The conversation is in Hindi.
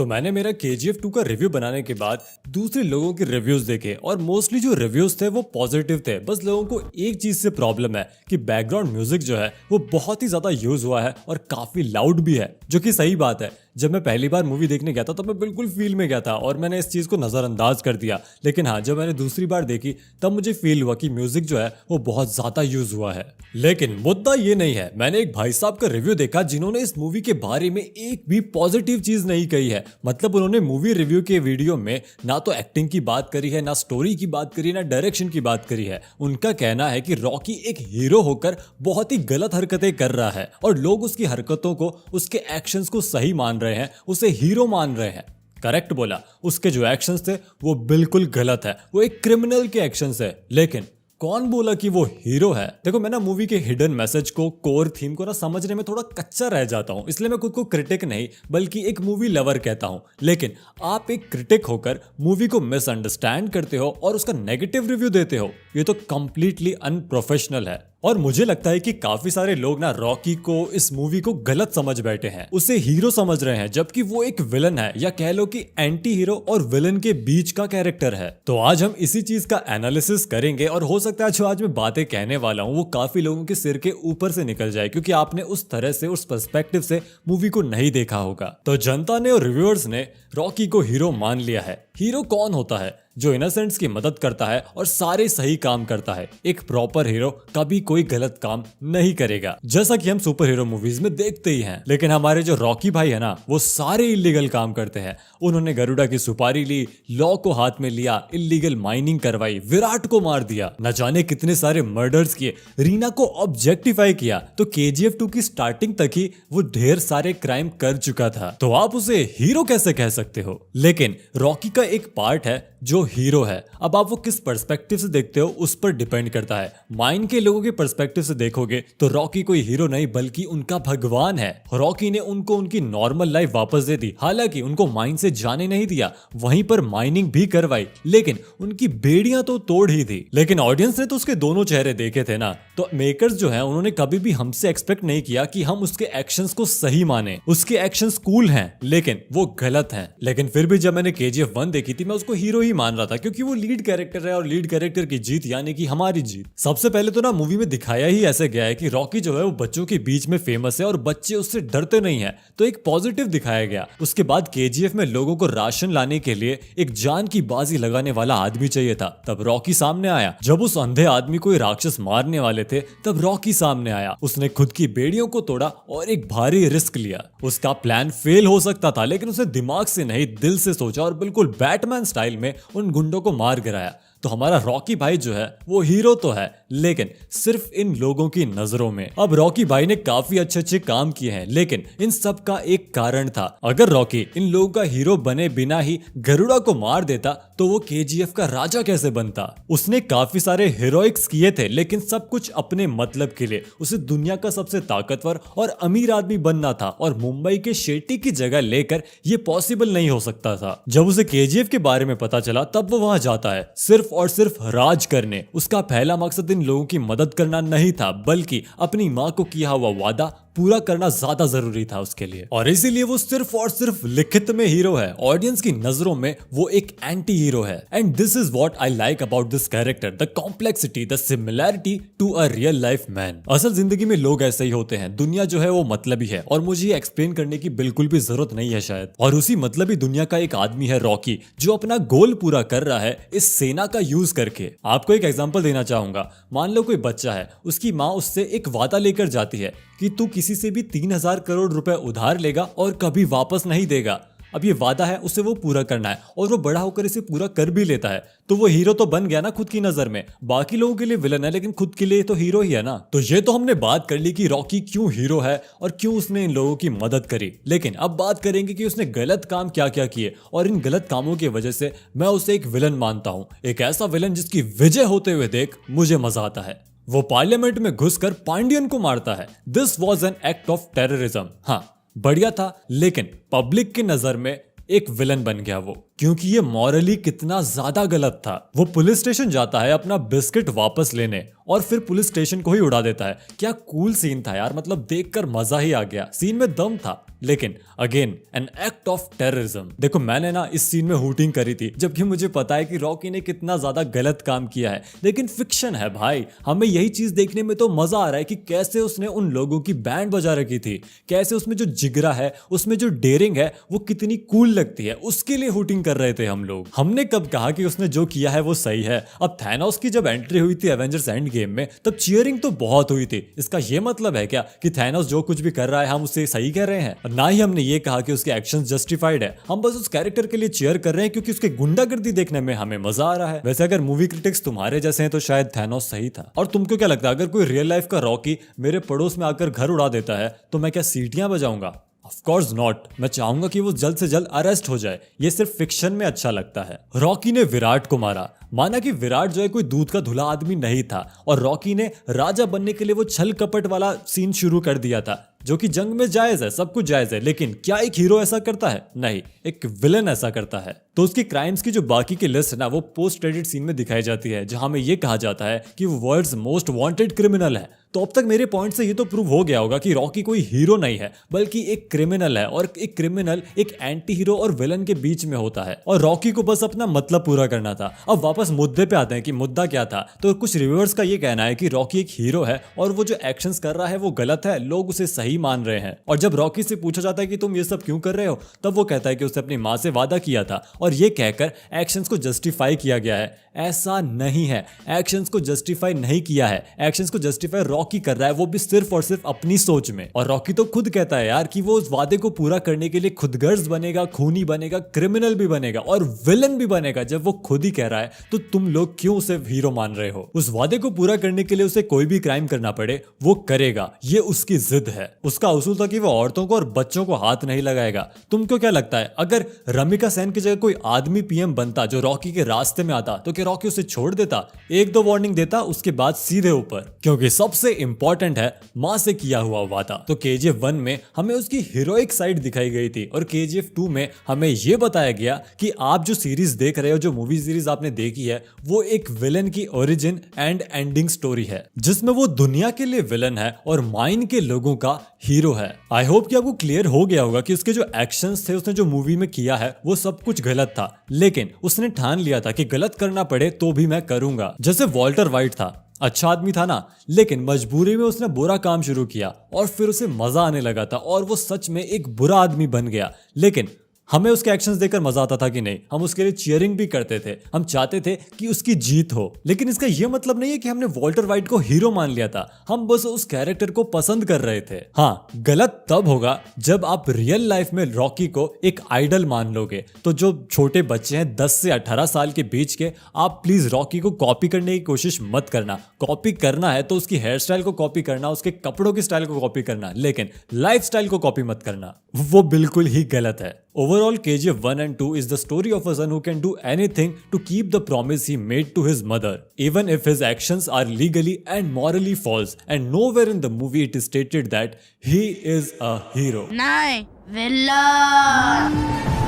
तो मैंने मेरा KGF 2 का रिव्यू बनाने के बाद दूसरे लोगों के रिव्यूज देखे और मोस्टली जो रिव्यूज थे वो पॉजिटिव थे। बस लोगों को एक चीज से प्रॉब्लम है कि बैकग्राउंड म्यूजिक जो है वो बहुत ही ज्यादा यूज हुआ है और काफी लाउड भी है, जो कि सही बात है। जब मैं पहली बार मूवी देखने गया था तो मैं बिल्कुल फील में गया था और मैंने इस चीज को नजरअंदाज कर दिया। लेकिन हाँ, जब मैंने दूसरी बार देखी तब मुझे फील हुआ कि म्यूजिक जो है वो बहुत ज्यादा यूज हुआ है। लेकिन मुद्दा ये नहीं है। मैंने एक भाई साहब का रिव्यू देखा जिन्होंने इस मूवी के बारे में एक भी पॉजिटिव चीज नहीं कही है। मतलब उन्होंने मूवी रिव्यू के वीडियो में ना तो एक्टिंग की बात करी है, ना स्टोरी की बात करी, ना डायरेक्शन की बात करी है। उनका कहना है कि रॉकी एक हीरो होकर बहुत ही गलत हरकतें कर रहा है और लोग उसकी हरकतों को, उसके एक्शंस को सही मान रहे हैं, उसे हीरो मान रहे हैं। करेक्ट बोला, उसके जो एक्शंस थे वो बिल्कुल गलत है, वो एक क्रिमिनल के एक्शंस है। लेकिन कौन बोला कि वो हीरो है? देखो, मैं ना मूवी के हिडन मैसेज को, कोर थीम को ना समझने में थोड़ा कच्चा रह जाता हूँ, इसलिए मैं खुद को क्रिटिक नहीं बल्कि एक मूवी लवर कहता हूँ। लेकिन आप एक क्रिटिक होकर मूवी को मिसअंडरस्टैंड करते हो और उसका नेगेटिव रिव्यू देते हो, ये तो कंप्लीटली अनप्रोफेशनल है। और मुझे लगता है कि काफी सारे लोग ना रॉकी को, इस मूवी को गलत समझ बैठे हैं, उसे हीरो समझ रहे हैं जबकि वो एक विलन है, या कह लो कि एंटी हीरो और विलन के बीच का कैरेक्टर है। तो आज हम इसी चीज का एनालिसिस करेंगे और हो सकता है जो आज मैं बातें कहने वाला हूँ वो काफी लोगों के सिर के ऊपर से निकल जाए, क्योंकि आपने उस तरह से, उस पर्सपेक्टिव से मूवी को नहीं देखा होगा। तो जनता ने और रिव्यूअर्स ने रॉकी को हीरो मान लिया है। हीरो कौन होता है? जो इनोसेंट्स की मदद करता है और सारे सही काम करता है। एक प्रॉपर हीरो कभी कोई गलत काम नहीं करेगा, जैसा कि हम सुपर हीरो मूवीज में देखते ही हैं। लेकिन हमारे जो रॉकी भाई है ना, वो सारे इलीगल काम करते हैं। उन्होंने गरुड़ा की सुपारी ली, लॉ को हाथ में लिया, इलीगल माइनिंग करवाई, विराट को मार दिया, न जाने कितने सारे मर्डर्स किए, रीना को ऑब्जेक्टिफाई किया। तो KGF 2 की स्टार्टिंग तक ही वो ढेर सारे क्राइम कर चुका था। तो आप उसे हीरो कैसे कह सकते हो? लेकिन रॉकी का एक पार्ट है जो हीरो है। अब आप वो किस पर्सपेक्टिव से देखते हो उस पर डिपेंड करता है। माइन के लोगों के पर्सपेक्टिव से देखोगे तो रॉकी कोई हीरो नहीं बल्कि उनका भगवान है। रॉकी ने उनको उनकी नॉर्मल लाइफ वापस दे दी, हालांकि उनको माइन से जाने नहीं दिया, वहीं पर माइनिंग भी करवाई, लेकिन उनकी बेड़ियां तो तोड़ ही थी। लेकिन ऑडियंस ने तो उसके दोनों चेहरे देखे थे ना। तो मेकर्स जो है उन्होंने कभी भी हमसे एक्सपेक्ट नहीं किया कि हम उसके एक्शंस को सही माने। उसके एक्शंस कूल हैं लेकिन वो गलत हैं। लेकिन फिर भी जब मैंने KGF 1 देखी थी, मैं उसको हीरो ही मान रहा था, क्योंकि वो लीड कैरेक्टर है और लीड कैरेक्टर की जीत यानी कि हमारी जीत। सबसे पहले तो ना मूवी में दिखाया ही ऐसे गया है कि रॉकी जो है वो बच्चों के बीच में फेमस है और बच्चे उससे डरते नहीं है, तो एक पॉजिटिव दिखाया गया। उसके बाद KGF में लोगों को राशन लाने के लिए एक जान की बाजी लगाने वाला आदमी चाहिए था, तब रॉकी सामने आया। जब उस अंधे आदमी को राक्षस मारने वाले थे तब रॉकी सामने आया। उसने खुद की बेड़ियों को तोड़ा और एक भारी रिस्क लिया। उसका प्लान फेल हो सकता था, लेकिन उसने दिमाग से नहीं दिल से सोचा और बिल्कुल बैटमैन स्टाइल में उन गुंडों को मार गिराया। तो हमारा रॉकी भाई जो है वो हीरो तो है, लेकिन सिर्फ इन लोगों की नजरों में। अब रॉकी भाई ने काफी अच्छे अच्छे काम किए हैं, लेकिन इन सब का एक कारण था। अगर रॉकी इन लोगों का हीरो बने बिना ही गरुड़ा को मार देता तो वो KGF का राजा कैसे बनता? उसने काफी सारे हीरोइक्स किए थे, लेकिन सब कुछ अपने मतलब के लिए। उसे दुनिया का सबसे ताकतवर और अमीर आदमी बनना था और मुंबई के शेट्टी की जगह लेकर ये पॉसिबल नहीं हो सकता था। जब उसे KGF के बारे में पता चला तब वो वहां जाता है सिर्फ और सिर्फ राज करने। उसका पहला मकसद इन लोगों की मदद करना नहीं था, बल्कि अपनी माँ को किया हुआ वादा पूरा करना ज्यादा जरूरी था उसके लिए। और इसीलिए वो सिर्फ और सिर्फ लिखित में हीरो है, ऑडियंस की नजरों में वो एक एंटी हीरो है। And this is what I like about this character, the complexity, the similarity to a real life man. असल जिंदगी में लोग ऐसे ही होते हैं। दुनिया जो है वो मतलबी है और मुझे ये एक्सप्लेन करने की बिल्कुल भी जरूरत नहीं है शायद। और उसी मतलबी दुनिया का एक आदमी है रॉकी, जो अपना गोल पूरा कर रहा है इस सेना का यूज करके। आपको एक एग्जांपल देना चाहूंगा। मान लो कोई बच्चा है, उसकी माँ उससे एक वादा लेकर जाती है कि तू किसी से भी 3000 करोड़ रुपए उधार लेगा और कभी वापस नहीं देगा। अब ये वादा है, उसे वो पूरा करना है और वो बड़ा होकर इसे पूरा कर भी लेता है। तो वो हीरो तो बन गया ना खुद की नजर में। बाकी लोगों के लिए विलन है, लेकिन खुद के लिए तो हीरो ही है ना। तो ये तो हमने बात कर ली कि रॉकी क्यों हीरो है और क्यों उसने इन लोगों की मदद करी। लेकिन अब बात करेंगे कि उसने गलत काम क्या क्या किए और इन गलत कामों की वजह से मैं उसे एक विलन मानता हूँ। एक ऐसा विलन जिसकी विजय होते हुए देख मुझे मजा आता है। वो पार्लियामेंट में घुसकर पांडियन को मारता है। This was an act of terrorism. हाँ, बढ़िया था, लेकिन पब्लिक की नजर में एक विलन बन गया वो, क्योंकि ये मॉरली कितना ज्यादा गलत था। वो पुलिस स्टेशन जाता है अपना बिस्किट वापस लेने और फिर पुलिस स्टेशन को ही उड़ा देता है। क्या कूल सीन था यार, मतलब देखकर मजा ही आ गया। सीन में दम था। लेकिन again an act of terrorism. देखो मैंने ना इस सीन में हूटिंग करी थी, जबकि मुझे पता है कि रॉकी ने कितना ज्यादा गलत काम किया है, लेकिन फिक्शन है भाई। हमें यही चीज देखने में तो मजा आ रहा है कि कैसे उसने उन लोगों की बैंड बजा रखी थी, कैसे उसमें जो जिगरा है, उसमें जो डेयरिंग है, वो कितनी कूल लगती है, उसके लिए हूटिंग कर रहे थे हम लोग। हमने कब कहा कि उसने जो किया है वो सही है? अब थैनोस की जब एंट्री हुई थी एवेंजर्स एंड गेम में, तब चीयरिंग तो बहुत हुई थी। इसका ये मतलब है क्या कि थैनोस जो कुछ भी कर रहा है हम उसे सही कह रहे हैं? और ना ही हमने ये कहा कि उसके एक्शंस जस्टिफाइड है। हम बस उस कैरेक्टर के लिए चीयर कर रहे हैं क्योंकि उसके गुंडागर्दी देखने में हमें मजा आ रहा है। वैसे अगर मूवी क्रिटिक्स तुम्हारे जैसे हैं तो शायद थैनोस सही था। और तुमको क्या लगता है, अगर कोई रियल लाइफ का रॉकी मेरे पड़ोस में आकर घर उड़ा देता है तो मैं क्या सीटियां बजाऊंगा? Of course not. मैं चाहूंगा कि वो जल्द से जल्द अरेस्ट हो जाए। ये सिर्फ फिक्शन में अच्छा लगता है। रॉकी ने विराट को मारा। माना कि विराट जो है कोई दूध का धुला आदमी नहीं था और रॉकी ने राजा बनने के लिए वो छल कपट वाला सीन शुरू कर दिया था, जो कि जंग में जायज है, सब कुछ जायज है। लेकिन क्या एक हीरो ऐसा करता है? नहीं, एक विलन ऐसा करता है। तो उसकी क्राइम्स की जो बाकी की लिस्ट है ना, वो पोस्ट क्रेडिट सीन में दिखाई जाती है, जहां में ये कहा जाता है कि वो वर्ल्ड्स मोस्ट वांटेड क्रिमिनल है। तो अब तक मेरे पॉइंट से ये तो प्रूव हो गया होगा कि रॉकी कोई हीरो नहीं है, बल्कि एक क्रिमिनल है। और एक क्रिमिनल एक एंटी हीरो और विलन के बीच में होता है, और रॉकी को बस अपना मतलब पूरा करना था। अब वापस मुद्दे पे आते हैं कि मुद्दा क्या था। तो कुछ रिव्यूअर्स का ये कहना है कि रॉकी एक हीरो है और वो जो एक्शंस कर रहा है वो गलत है, लोग उसे सही मान रहे हैं। और जब रॉकी से पूछा जाता है कि तुम ये सब क्यों कर रहे हो, तब वो कहता है कि उसने अपनी माँ से वादा किया था, और ये कहकर एक्शंस को जस्टिफाई किया गया है। ऐसा नहीं है, एक्शंस को जस्टिफाई नहीं किया है। एक्शंस को जस्टिफाई रॉकी कर रहा है, वो भी सिर्फ और सिर्फ अपनी सोच में। और रॉकी तो खुद कहता है यार कि वो उस वादे को पूरा करने के लिए खुदगर्ज बनेगा, खूनी बनेगा, क्रिमिनल भी बनेगा और विलन भी बनेगा। जब वो खुद ही कह रहा है तो तुम लोग क्यों उसे हीरो मान रहे हो? उस वादे को पूरा करने के लिए उसे कोई भी क्राइम करना पड़े वो करेगा, ये उसकी जिद है। उसका उसूल था कि वो औरतों को और बच्चों को हाथ नहीं लगाएगा। तुमको क्या लगता है, अगर रमिका सेन की जगह कोई आदमी पीएम बनता जो रॉकी के रास्ते में आता, तो क्या रॉकी उसे छोड़ देता? एक दो वार्निंग देता, उसके बाद सीधे ऊपर। क्योंकि सबसे इंपॉर्टेंट है मां से किया हुआ वादा। तो केजीएफ 1 में हमें उसकी हीरोइक साइड दिखाई गई थी, और केजीएफ 2 में हमें यह बताया गया कि आप जो सीरीज देख रहे हो, जो मूवी सीरीज आपने देखी है, वो एक विलन की ओरिजिन एंड एंडिंग स्टोरी है, जिसमें वो दुनिया के लिए विलन है और माइन के लोगों का हीरो है। आई होप कि आपको क्लियर हो गया होगा कि उसके जो एक्शंस थे, उसने जो मूवी में किया है वो सब कुछ गलत था, लेकिन उसने ठान लिया था कि गलत करना पड़े तो भी मैं करूंगा। जैसे वॉल्टर वाइट था, अच्छा आदमी था ना, लेकिन मजबूरी में उसने बुरा काम शुरू किया और फिर उसे मजा आने लगा था और वो सच में एक बुरा आदमी बन गया। लेकिन हमें उसके एक्शंस देखकर मजा आता था कि नहीं, हम उसके लिए चीयरिंग भी करते थे, हम चाहते थे कि उसकी जीत हो। लेकिन इसका यह मतलब नहीं है कि हमने वॉल्टर वाइट को हीरो मान लिया था, हम बस उस कैरेक्टर को पसंद कर रहे थे। हाँ, गलत तब होगा जब आप रियल लाइफ में रॉकी को एक आइडल मान लोगे। तो जो छोटे बच्चे हैं 10 से 18 साल के बीच के, आप प्लीज रॉकी को कॉपी करने की कोशिश मत करना। कॉपी करना है तो उसकी हेयर स्टाइल को कॉपी करना, उसके कपड़ों की स्टाइल को कॉपी करना, लेकिन लाइफ स्टाइल को कॉपी मत करना, वो बिल्कुल ही गलत है। Overall, KGF 1 and 2 is the story of a son who can do anything to keep the promise he made to his mother, even if his actions are legally and morally false, and nowhere in the movie it is stated that he is a hero. नहीं, विलन।